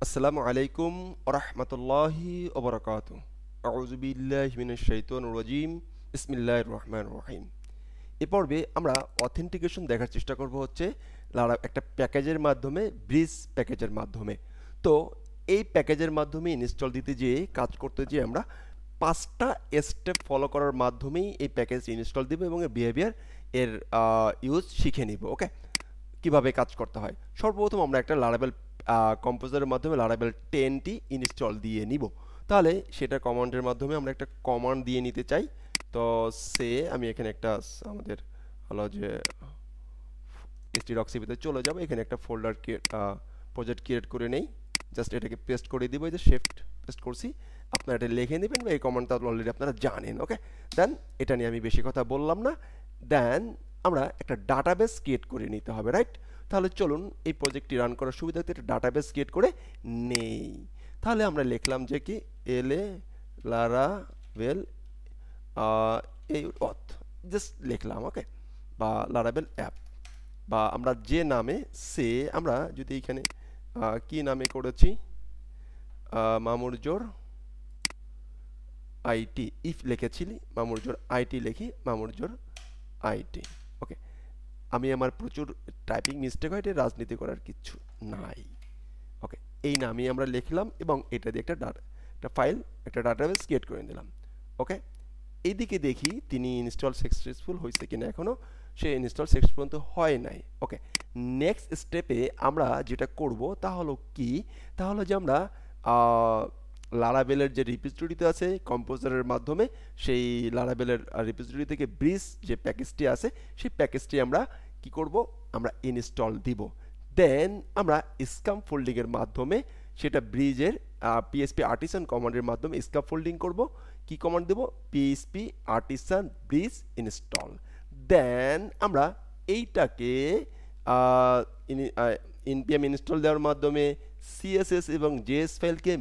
আসসালামু আলাইকুম ওরহমতুল্লাহি ওবরাকাতু আউযু বিল্লাহি মিনাশ শাইতানির রাজিম বিসমিল্লাহির রহমানির রহিম। এ পর্বে আমরা অথেন্টিকেশন দেখার চেষ্টা করব হচ্ছে একটা প্যাকেজের মাধ্যমে, ব্রিজ প্যাকেজের মাধ্যমে। তো এই প্যাকেজের মাধ্যমে ইনস্টল দিতে যেয়ে কাজ করতে যেয়ে আমরা 5টা স্টেপ ফলো করার মাধ্যমেই এই প্যাকেজ ইনস্টল দিব এবং এর বিহেভিয়ার এর ইউজ শিখে নিব। ওকে, কিভাবে কাজ করতে হয়। সর্বপ্রথম আমরা একটা লারাভেল কম্পোজারের মাধ্যমে লারাভেল 10টি ইনস্টল দিয়ে নিব। তাহলে সেটা কমান্ডের মাধ্যমে আমরা একটা কমান্ড দিয়ে নিতে চাই। তো আমি এখানে একটা আমাদের হলো যে htdocsিপিতে চলে যাব, এখানে একটা ফোল্ডার প্রজেক্ট ক্রিয়েট করে নেই। জাস্ট এটাকে পেস্ট করে দিব, এই যে শিফট পেস্ট করছি। আপনারা এটা লিখে নেবেন বা এই কমান্ডটা অলরেডি আপনারা জানেন। ওকে, দেন এটা নিয়ে আমি বেশি কথা বললাম না। দেন আমরা একটা ডাটাবেস ক্রিয়েট করে নিতে হবে, রাইট? তাহলে চলুন এই প্রজেক্টটি রান করার সুবিধার্থে একটা ডাটাবেস ক্রিয়েট করে নেই। তাহলে আমরা লিখলাম যে কি এলএ লারাভেল এই অথ জাস্ট লিখলাম। ওকে, বা লারাভেল অ্যাপ, বা আমরা যে নামে আমরা যদি এখানে কি নামে করেছি, মামুরজোর আইটি ইফ লিখেছিলি মামুরজোর আইটি লিখি মামুরজোর আইটি। ওকে, আমি আমার প্রচুর টাইপিং মিস্টেক হয়, এটা রাজনীতি করার কিছু নাই। ওকে, এই নামই আমরা লিখলাম এবং এটা দিয়ে একটা ফাইল, একটা ডাটাবেস ক্রিয়েট করে দিলাম। ওকে, এইদিকে দেখি তিনি ইনস্টল সাকসেসফুল হয়েছে কিনা। এখনও সে ইনস্টল শেষ পর্যন্ত হয় নাই। ওকে, নেক্সট স্টেপে আমরা যেটা করব তা হলো কি, তা হলো যে আমরা লারাভেলের যে রিপোজিটরিতে আছে কম্পোজারের মাধ্যমে, সেই লারাভেলের রিপোজিটরি থেকে ব্রিজ যে প্যাকেজটি আছে সেই প্যাকেজটি আমরা কি করব, আমরা ইনস্টল দিব। দেন আমরা স্ক্যাফোল্ডিংয়ের মাধ্যমে সেটা ব্রিজের পিএসপি আর্টিসান কমান্ডের মাধ্যমে স্ক্যাফোল্ডিং করব। কি কমান্ড দেব? PHP artisan breeze install. Then আমরা এইটাকে npm ইনস্টল দেওয়ার মাধ্যমে সিএসএস এবং জেএস ফাইলকে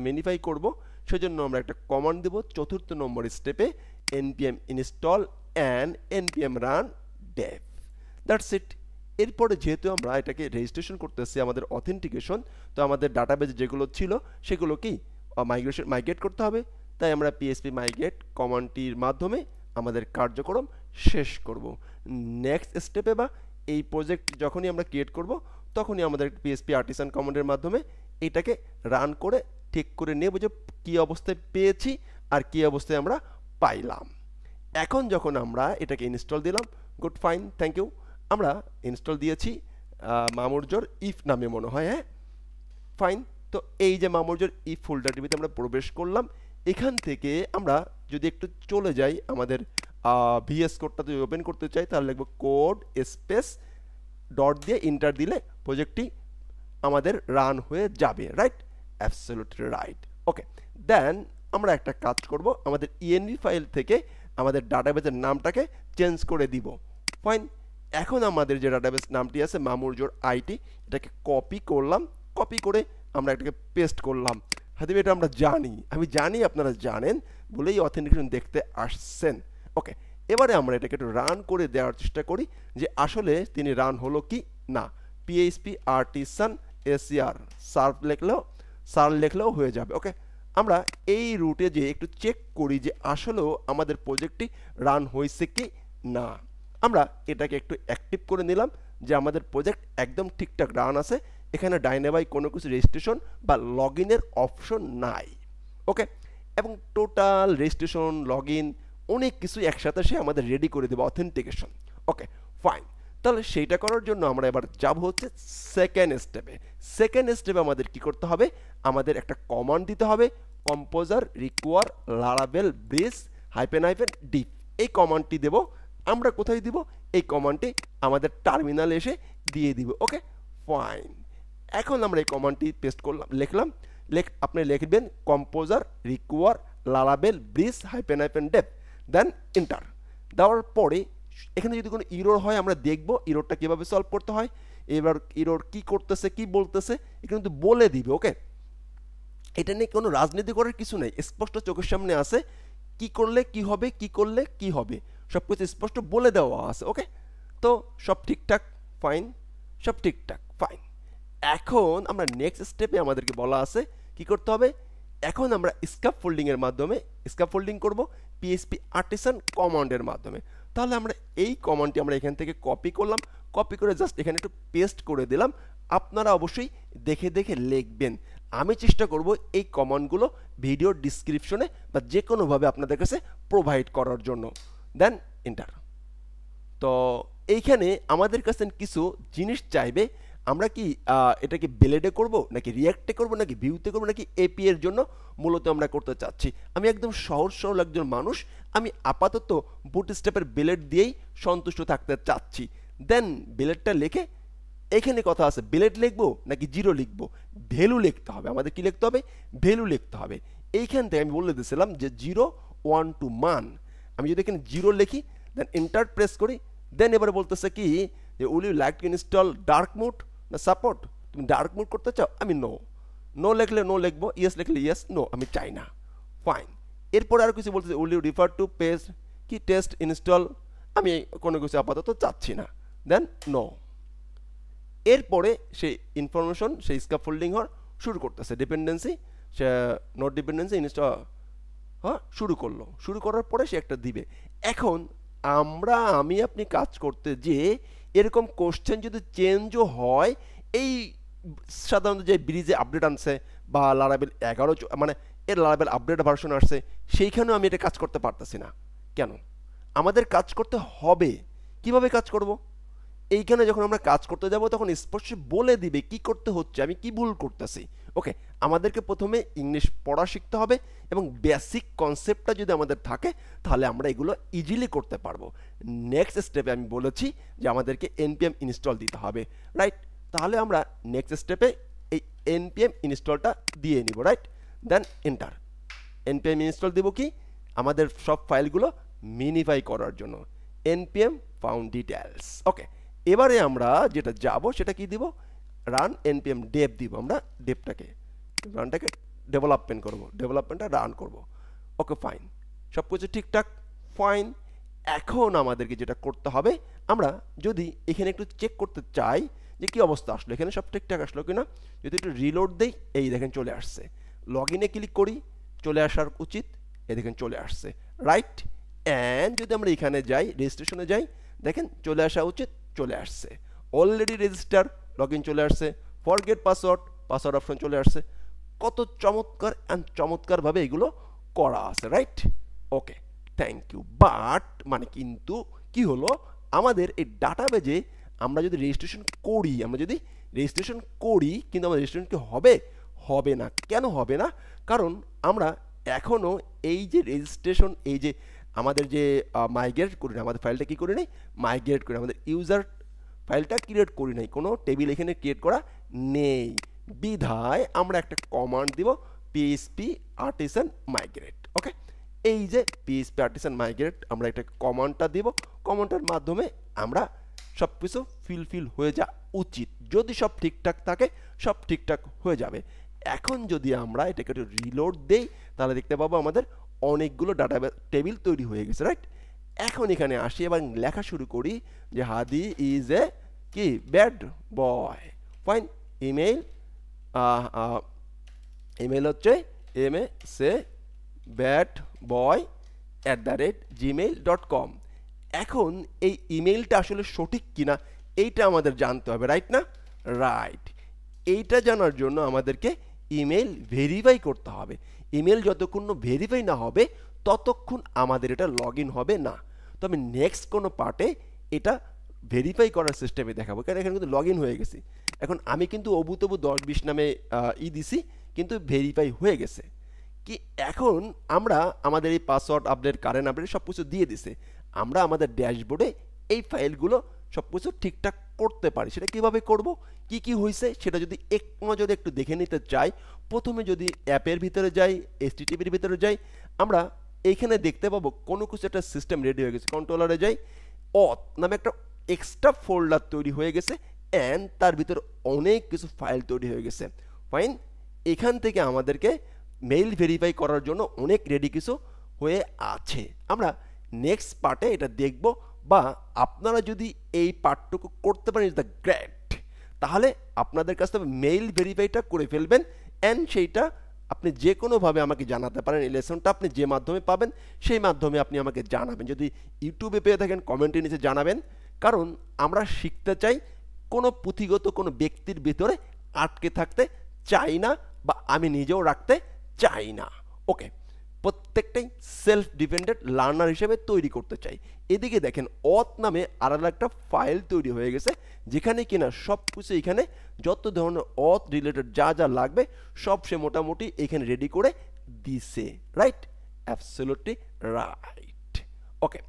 মিনিফাই করব। সেজন্য আমরা একটা কমান্ড দেব চতুর্থ নম্বর স্টেপে, npm install and npm run dev। That's it. এরপরে যেহেতু আমরা এটাকে রেজিস্ট্রেশন করতেছি আমাদের অথেন্টিকেশন, তো আমাদের ডাটাবেজ যেগুলো ছিল সেগুলো কি মাইগ্রেট করতে হবে। তাই আমরা পিএসপি মাইগ্রেট কমান্ডটির মাধ্যমে আমাদের কার্যক্রম শেষ করব। নেক্সট স্টেপে বা এই প্রজেক্ট যখনই আমরা ক্রিয়েট করব তখনই আমাদের পিএসপি আর্টিসান কমান্ডের মাধ্যমে এটাকে রান করে ঠিক করে নেব যে কী অবস্থায় পেয়েছি আর কী অবস্থায় আমরা পাইলাম। এখন যখন আমরা এটাকে ইনস্টল দিলাম, গুড, ফাইন, থ্যাংক ইউ। আমরা ইনস্টল দিয়েছি মামুরজোর ইফ নামে মনে হয়, হ্যাঁ, ফাইন। তো এই যে মামুরজোর ইফ ফোল্ডারটিতে আমরা প্রবেশ করলাম। এখান থেকে আমরা যদি একটু চলে যাই, আমাদের ভিএস কোডটা যদি ওপেন করতে চাই তাহলে লিখব কোড স্পেস ডট দিয়ে ইন্টার দিলে প্রজেক্টটি আমাদের রান হয়ে যাবে, right? Absolutely right. Okay, then আমরা একটা কাজ করব, আমাদের ইএনভি ফাইল থেকে আমাদের ডাটাবেসের নামটাকে চেঞ্জ করে দিব। ফাইন, এখন আমাদের যে ডাটাবেস নামটি আছে মামুরজোর আইটি, এটাকে কপি করলাম। কপি করে আমরা এটাকে পেস্ট করলাম। হয়তো এটা আমরা জানি, আমি জানি আপনারা জানেন বলেই অথেন্টিকেশন দেখতে আসছেন। ওকে, এবারে আমরা এটাকে একটু রান করে দেওয়ার চেষ্টা করি যে আসলে তিনি রান হলো কি না। পিএইচপি আর্টিসান এসিআর সার লেখলেও হয়ে যাবে। ওকে, আমরা এই রুটে যে একটু চেক করি যে আসলেও আমাদের প্রজেক্টটি রান হয়েছে কি না। আমরা এটাকে একটু অ্যাক্টিভ করে নিলাম যে আমাদের প্রজেক্ট একদম ঠিকঠাক রান আছে। এখানে ডাইনে বাই কোনো কিছু রেজিস্ট্রেশন বা লগ ইনের অপশন নাই। ওকে, এবং টোটাল রেজিস্ট্রেশন, লগ ইন অনেক কিছু একসাথে সে আমাদের রেডি করে দেবে অথেন্টিকেশন। ওকে, ফাইন। তাহলে সেইটা করার জন্য আমরা এবার যাব হচ্ছে সেকেন্ড স্টেপে। সেকেন্ড স্টেপে আমাদের কি করতে হবে? আমাদের একটা কমান্ড দিতে হবে, composer require Laravel bridge -deep. এই কমান্ডটি দেব। আমরা কোথায় দিব? এই কমান্ডটি আমাদের টার্মিনালে এসে দিয়ে দিব। Okay, fine. এখন আমরা এই কমান্ডটি পেস্ট করলাম, লিখলাম। আপনি লিখবেন composer require Laravel breeze -dev, then enter দেওয়ার পরে এখানে যদি কোনো ইরর হয় আমরা দেখব ইররটা কীভাবে সলভ করতে হয়। এবার ইরর কি করতেছে, কি বলতেছে এটা কিন্তু বলে দিবে। ওকে, এটা নিয়ে কোনো রাজনীতি করার কিছু নেই, স্পষ্ট চোখের সামনে আছে কি করলে কি হবে, কি করলে কি হবে, সব কিছু স্পষ্ট বলে দেওয়া আছে। ওকে, তো সব ঠিকঠাক, ফাইন, সব ঠিকঠাক, ফাইন। এখন আমরা নেক্সট স্টেপে আমাদেরকে বলা আছে কি করতে হবে, এখন আমরা স্ক্যাফোল্ডিং এর মাধ্যমে স্ক্যাফোল্ডিং করব পিএইচপি আর্টিসান কমান্ডের মাধ্যমে। তাহলে আমরা এই কমান্ডটি আমরা এখান থেকে কপি করলাম, কপি করে জাস্ট এখানে একটু পেস্ট করে দিলাম। আপনারা অবশ্যই দেখে দেখে লিখবেন। আমি চেষ্টা করব এই কমান্ডগুলো ভিডিওর ডিসক্রিপশনে বা যে কোনোভাবে আপনাদের কাছে প্রোভাইড করার জন্য। Then enter. তো এইখানে আমাদের কাছে কিছু জিনিস চাইবে। আমরা কি এটাকে বেলেডে করব নাকি রিয়াক্টে করব নাকি ভিউতে করব নাকি এপি এর জন্য মূলত আমরা করতে চাচ্ছি। আমি একদম সহজ সরল একজন মানুষ, আমি আপাতত বুটস্ট্র্যাপের বেলেড দিয়েই সন্তুষ্ট থাকতে চাচ্ছি। দেন বেলেডটা লিখে এখানে কথা আছে বেলেড লিখবো নাকি জিরো লিখবো, ভ্যালু লিখতে হবে। আমাদের কি লিখতে হবে, ভ্যালু লিখতে হবে। এইখান থেকে আমি বলে দিয়েছিলাম যে 0 1 2 মান। আমি যদি এখানে জিরো লিখি দেন এন্টার প্রেস করি, দেন এবারে বলতেছে কি যে will you like to install dark mode না সাপোর্ট, তুমি ডার্ক মোড করতে চাও, আমি নো। নো লিখলে নো লিখবো, ইয়েস লিখলে ইয়েস, নো আমি চাই না, ফাইন। এরপরে আর কিছু বলতেছে will you refer to page কি টেস্ট ইনস্টল, আমি কোনো কিছু আপাতত চাচ্ছি না, দেন নো। এরপরে সেই ইনফরমেশন সেই স্ক্যাফোল্ডিং হওয়ার শুরু করতেছে, ডিপেন্ডেন্সি সে নোট ডিপেন্ডেন্সি ইনস্টল হ্যাঁ শুরু করলো। শুরু করার পরে সে একটা দিবে। এখন আমি আপনি কাজ করতে যে এরকম কোশ্চেন যদি চেঞ্জও হয়, এই সাধারণত যে ব্রিজে আপডেট আনছে বা লারাবেল 11 মানে এর লারাবেল আপডেট ভার্সন আসছে, সেইখানেও আমি এটা কাজ করতে পারতেছি না। কেন? আমাদের কাজ করতে হবে। কিভাবে কাজ করব? এইখানে যখন আমরা কাজ করতে যাব তখন স্পষ্ট বলে দিবে কি করতে হচ্ছে, আমি কি ভুল করতেছি। ওকে, আমাদেরকে প্রথমে ইংলিশ পড়া শিখতে হবে এবং বেসিক কনসেপ্টটা যদি আমাদের থাকে তাহলে আমরা এগুলো ইজিলি করতে পারবো। নেক্সট স্টেপে আমি বলেছি যে আমাদেরকে npm ইনস্টল দিতে হবে, রাইট? তাহলে আমরা নেক্সট স্টেপে এই npm ইনস্টলটা দিয়ে নিব, right? Then enter. npm install দিব কি আমাদের সব ফাইলগুলো মিনিফাই করার জন্য, npm ফাউন্ড ডিটেলস। ওকে, এবারে আমরা যেটা যাব সেটা কি দিব, রান npm dev দিব। আমরা রানটাকে ডেভেলপমেন্ট করব, ডেভেলপমেন্টটা রান করব। ওকে ফাইন, সব কিছু ঠিকঠাক, ফাইন। এখন আমাদেরকে যেটা করতে হবে, আমরা যদি এখানে একটু চেক করতে চাই যে কি অবস্থা আসলো, এখানে সব ঠিকঠাক আসলো কিনা, যদি একটু রিলোড দেই, এই দেখেন চলে আসছে। লগ ইনে ক্লিক করি, চলে আসার উচিত, এই দেখেন চলে আসছে, রাইট? অ্যান্ড যদি আমরা এখানে যাই, রেজিস্ট্রেশনে যাই, দেখেন চলে আসা উচিত, চলে আসছে। অলরেডি রেজিস্টার, লগ ইন চলে আসছে, ফরগেট পাসওয়ার্ড, পাসওয়ার্ড অপশন চলে আসছে। কত চমৎকার অ্যান্ড চমৎকারভাবে এগুলো করা আছে, right? Okay, thank you. But মানে কিন্তু কি হলো, আমাদের এই ডাটাবেজে আমরা যদি রেজিস্ট্রেশন করি কিন্তু আমাদের রেজিস্ট্রেশন কি হবে না। কেন হবে না? কারণ আমরা এখনও এই যে রেজিস্ট্রেশন, এই যে আমাদের যে মাইগ্রেট করি না, আমাদের ফাইলটা কি করি নাই, মাইগ্রেট করি, আমাদের ইউজার ফাইলটা ক্রিয়েট করি নাই, কোনো টেবিল এখানে ক্রিয়েট করা নেই। বিধায় আমরা একটা কমান্ড দিব পিএইচপি আর্টিসান মাইগ্রেট। ওকে, এই যে পিএইচপি আর্টিসান মাইগ্রেট, আমরা একটা কমান্ডটা দিব। কমান্ডের মাধ্যমে আমরা সব কিছু ফিল হয়ে যা উচিত। যদি সব ঠিকঠাক থাকে, সব ঠিকঠাক হয়ে যাবে। এখন যদি আমরা এটাকে একটু রিলোড দেই, তাহলে দেখতে পাবো আমাদের অনেকগুলো ডাটা টেবিল তৈরি হয়ে গেছে, রাইট? এখন এখানে আসি এবং লেখা শুরু করি যে হাদি ইজ এ কি ব্যাড বয়, ফাইন। ইমেল হচ্ছে MSA ব্যাড বয় @gmail.com। এখন এই ইমেলটা আসলে সঠিক কিনা এইটা আমাদের জানতে হবে, রাইট না? রাইট। এইটা জানার জন্য আমাদেরকে ইমেল ভেরিফাই করতে হবে। ইমেল যতক্ষণ ভেরিফাই না হবে ততক্ষণ আমাদের এটা লগ ইন হবে না। তো আমি নেক্সট কোনো পার্টে এটা ভেরিফাই করার সিস্টেমে দেখাবো, কারণ এখানে কিন্তু লগ ইন হয়ে গেছি। এখন আমি কিন্তু অবুতবু 10-20 নামে দিছি, কিন্তু ভেরিফাই হয়ে গেছে কি। এখন আমরা আমাদের এই পাসওয়ার্ড আপডেট, কারেন্ট আপডেট সব কিছু দিয়ে দিছে। আমরা আমাদের ড্যাশবোর্ডে এই ফাইলগুলো সব কিছু ঠিকঠাক করতে পারি। সেটা কীভাবে করব, কি হয়েছে সেটা যদি এক নজরে একটু দেখে নিতে চাই, প্রথমে যদি অ্যাপের ভিতরে যাই, HTTPর ভিতরে যাই, আমরা এইখানে দেখতে পাবো কোনো কিছু একটা সিস্টেম রেডি হয়ে গেছে। কন্ট্রোলারে যাই, auth নামে একটা এক্সট্রা ফোল্ডার তৈরি হয়ে গেছে অ্যান্ড তার ভিতরে অনেক কিছু ফাইল তৈরি হয়ে গেছে, ফাইন। এখান থেকে আমাদেরকে মেইল ভেরিফাই করার জন্য অনেক রেডি কিছু হয়ে আছে। আমরা নেক্সট পার্টে এটা দেখব, বা আপনারা যদি এই পার্টটুকু করতে পারেন ইজ দ্য গ্রেট। তাহলে আপনাদের কাছ থেকে মেইল ভেরিফাইটা করে ফেলবেন অ্যান্ড সেইটা আপনি যে কোনোভাবে আমাকে জানাতে পারেন। এই লেসনটা আপনি যে মাধ্যমে পাবেন সেই মাধ্যমে আপনি আমাকে জানাবেন। যদি ইউটিউবে পেয়ে থাকেন কমেন্টের নিচে জানাবেন, কারণ আমরা শিখতে চাই, কোনো পুঁথিগত কোনো ব্যক্তির ভিতরে আটকে থাকতে চাই না, বা আমি নিজেও রাখতে চাই না। ওকে, প্রত্যেকটাই সেলফ ডিপেন্ডেন্ট লার্নার হিসেবে তৈরি করতে চাই। এদিকে দেখেন অথ নামে আলাদা একটা ফাইল তৈরি হয়ে গেছে, যেখানে কিনা সব কিছু এখানে যত ধরনের অথ রিলেটেড যা যা লাগবে সব সে মোটামুটি এখানে রেডি করে দিছে। Right, absolutely right. ওকে,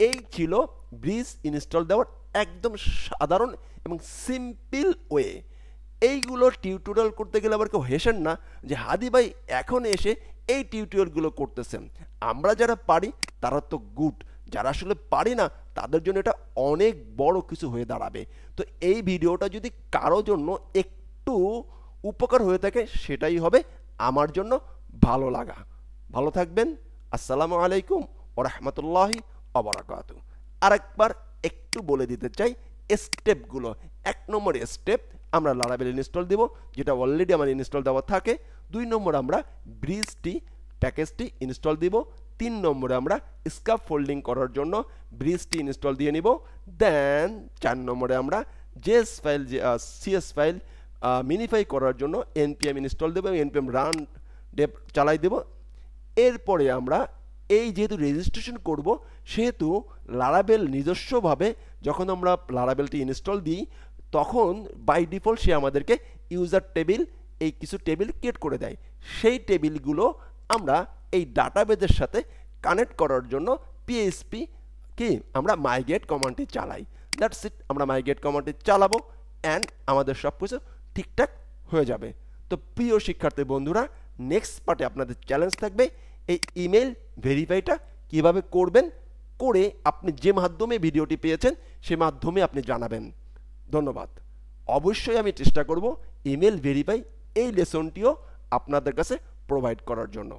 এই ছিল ব্রিজ ইনস্টল দেওয়ার একদম সাধারণ এবং সিম্পল ওয়ে। এইগুলো টিউটোরিয়াল করতে গেলে আবার কেউ হেসেন না যে হাদি ভাই এখন এসে এই টিউটোরিয়ালগুলো করতেছেন। আমরা যারা পারি তারা তো গুড, যারা আসলে পারি না তাদের জন্য এটা অনেক বড় কিছু হয়ে দাঁড়াবে। তো এই ভিডিওটা যদি কারো জন্য একটু উপকার হয়ে থাকে সেটাই হবে আমার জন্য ভালো লাগা। ভালো থাকবেন। আসসালামু আলাইকুম ওয়া রাহমাতুল্লাহি ওয়া বারাকাতুহু। আরেকবার একটু বলে দিতে চাই স্টেপগুলো। 1 নম্বর স্টেপ আমরা লারাভেল ইনস্টল দেব, যেটা অলরেডি আমার ইনস্টল দেওয়া থাকে। 2 নম্বর আমরা ব্রিজটি প্যাকেজটি ইনস্টল দিব। 3 নম্বরে আমরা স্কাপ ফোল্ডিং করার জন্য ব্রিজটি ইনস্টল দিয়ে নিব। দেন 4 নম্বরে আমরা জেএস ফাইল সিএস ফাইল মিনিফাই করার জন্য npm ইনস্টল দেব এবং npm রান ডেভ চালাই দেব। এরপরে আমরা এই যেহেতু রেজিস্ট্রেশন করব সেহেতু লারাভেল নিজস্বভাবে যখন আমরা লারাভেলটি ইনস্টল দিই তখন বাই ডিফল্ট সে আমাদেরকে ইউজার টেবিল এই কিছু টেবিল ক্রিয়েট করে দেয়। সেই টেবিলগুলো আমরা এই ডাটাবেজের সাথে কানেক্ট করার জন্য পিএইচপি কি আমরা মাইগ্রেট কমান্ডটি চালাই। দ্যাটস ইট, আমরা মাইগ্রেট কমান্ডটি চালাবো অ্যান্ড আমাদের সব কিছু ঠিকঠাক হয়ে যাবে। তো প্রিয় শিক্ষার্থী বন্ধুরা, নেক্সট পার্টে আপনাদের চ্যালেঞ্জ থাকবে এই ইমেল ভেরিফাইটা কিভাবে করবেন, করে আপনি যে মাধ্যমে ভিডিওটি পেয়েছেন সে মাধ্যমে আপনি জানাবেন। ধন্যবাদ। অবশ্যই আমি চেষ্টা করব ইমেল ভেরিফাই এই লেসনটিও আপনাদের কাছে প্রোভাইড করার জন্য।